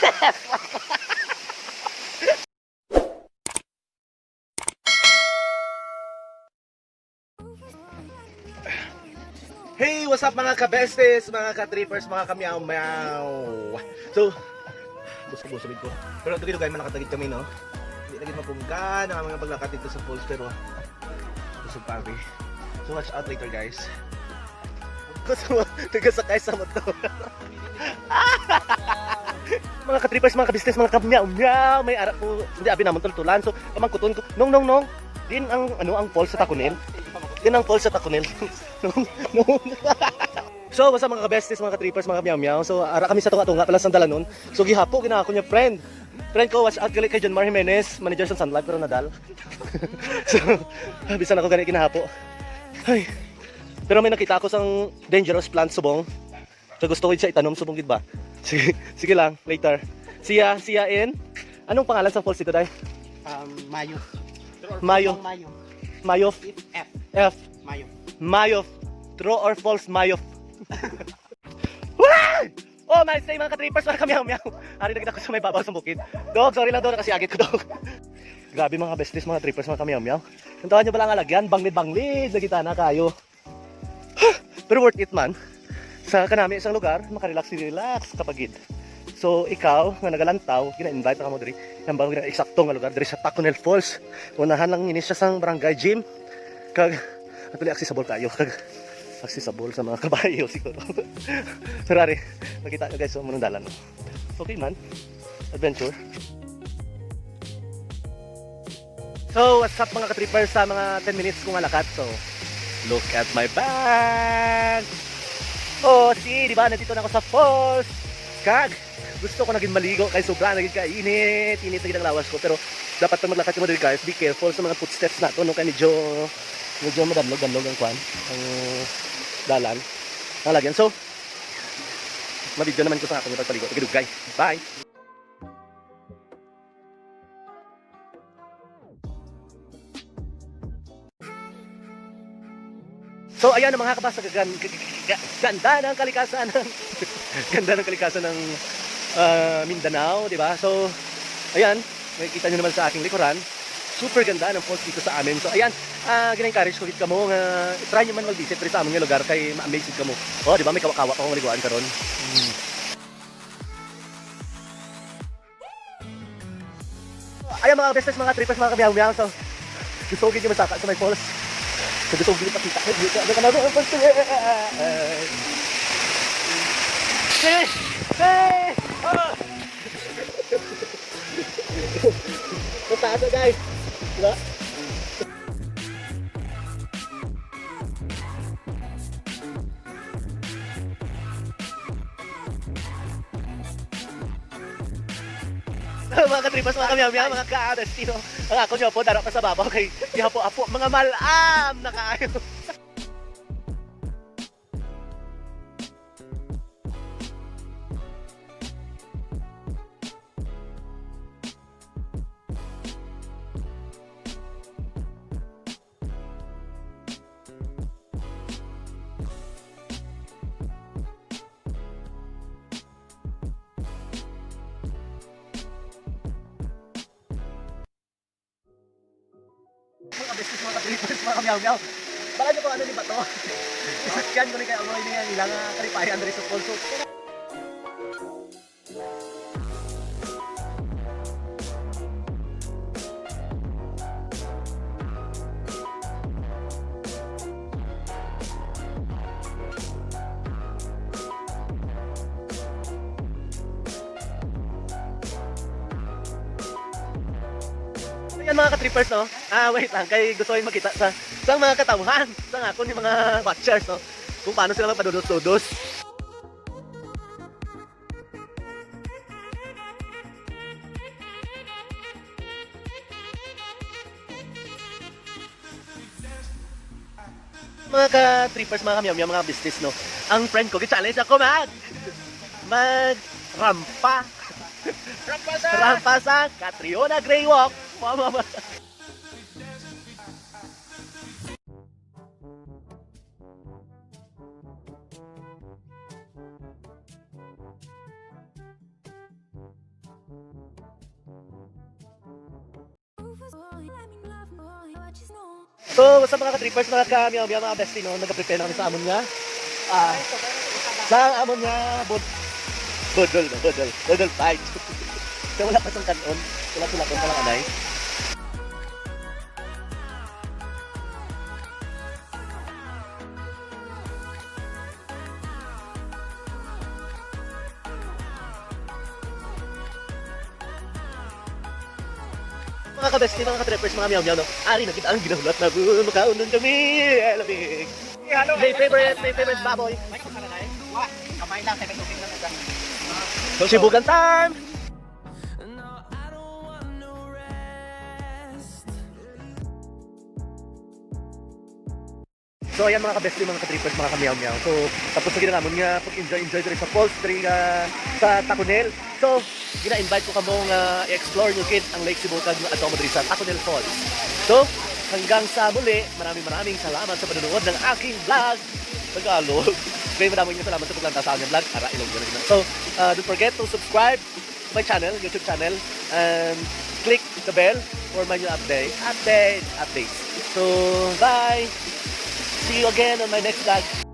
Hey, what's up mga ka-besties, mga ka-trippers, mga ka-meow-meow. So, busog-busog ko. Pero dito guys, manakatagid kami, no? Hindi naging mapungkan ang mga paglakad dito sa falls, pero busog pa kami. So, watch out later guys. Gusto mo, nagasakay sa motor. Mga ka-trippers, mga ka-business, mga ka-meow-meow. May arap po, hindi abi naman tultulan. So, pamangkuton ko, nong. Din ang falls sa Takunel. Din ang falls sa Takunel. nong. So, basta mga ka-besties, mga ka-trippers, mga meow-meow. So, ara kami sa tunga-tunga pala sa Dalanon. So, gihapo, ginawa ko niya friend. Friend ko, watch out kay John Mar Jimenez, manager sa Sun Life, pero nadal. So, bisan ako ganit kinahapo. Ay. Pero may nakita ako sang dangerous plant subong. So, gusto ko siya itanom subong gid ba? Sige lang, later. Siya in. Anong pangalan sa falls dito, Day? Mayo. Mayo. Mayo. F. F. Mayo. Mayo. True or false, Mayo? Oh, my say mga ka-trippers, mga ka-meow-meow. Ari na kita ko sa may babaw sa bukid. Dog, sorry lang daw kasi agit ko, dog. Grabe mga besties, mga trippers, mga ka-meow-meow. Nantawan nyo ba lang alagyan? Banglid-banglid, nakita na kayo. Pero worth it man. Sa kanami isang lugar, makarelax kapagid. So, ikaw, nga nagalantaw, gina-invite ka mo diri. Yan ba, eksakto nga lugar, diri sa Takunel Falls. Unahan lang ini siya sang barangay gym. Kag, actually, accessible kayo. Kag, accessible sa mga kabayo siguro. Ferrari, nakita nyo guys sa munong dalan. Okay man, adventure. So, what's up mga ka-trippers sa mga 10 minutes kong alakat. So, look at my bag. Oh, see, di ba? Nandito na ako sa falls. Kag, gusto ko naging maligo kay sobra naging kainit. Init na ang lawas ko. Pero, dapat pag maglakad mo dito guys, be careful sa mga footsteps na ito. No? Kaya medyo madamlog ang kwan. Ang dalan. Ang lagyan. So, mabidyo naman ko sa akong pagpaligo. Tigidugay. Bye! So ayan ang mga kabasa, ganda ng kalikasan ng ganda ng kalikasan ng Mindanao, di ba? So ayan, makikita nyo naman sa aking likuran, super ganda ng falls dito sa amin. So ayan, gina-encourage ko dito kamo nga try nyo man mag-visit pero sa among lugar kay ma-amazed kamo. Oh, di ba may kawa-kawa pa akong maliguan karon. Ayan mga besties, mga trippers, mga kabiyaw-biyaw. So gusto ko nyo masaka sa may falls. So gusto ko gini pakita dito. Ano ka na doon? Mataas na guys. Diba? Mga katripas, mga kamyamya, mga ka-destino. Ang ako nyo po, dara pa sa babaw kay apo mga malam na kaayo. Mga business, mga trippers, mga kamyaw-myaw. Baka nyo kung ano ni Bato. Isakyan ko ni kaya mga niya nilang kalipayan dari sa Polso. Ayan mga ka-trippers, no? Wait lang, kay gusto ko makita sa mga katauhan, sa ako ni mga watchers, no? Kung paano sila magpadudos-dudos. Mga ka-trippers, mga kamyamya, mga business, no? Ang friend ko, challenge ako mag-rampa. Rampa sa Catriona Grey Walk. Mama. So, sa mga ka-trippers, mga ka-meow-meow, mga bestie, no, nag-prepare na kami sa amon nga. Sa amon nga, budol fight. So, wala pa itong kanon. Wala tulakon pa lang anay. Mga kabesti, mga ka-trippers, mga meow-meow, no? Ari, nakita ang ginahulat na makaunon kami. Lamig. May favorite baboy. May ko sana dahil. Wah, kamay lang, kaya tubig lang ito. So, sibugan time! So, ayan mga kabesti, mga ka-trippers, mga ka-meow-meow. So, tapos na ginangamon nga, pag-enjoy rin sa falls, rin sa Taconel. So, gina-invite ko kamong i-explore nyo kid ang Lake Sibutag at ako sa Taconel Falls. So, hanggang sa muli, maraming salamat sa panonood ng aking vlog. Tagalog. Okay, maraming salamat sa paglanta sa aking vlog. Para ilong nyo rin. So, don't forget to subscribe to my channel, YouTube channel, and click the bell for my new updates. So, bye! See you again on my next vlog.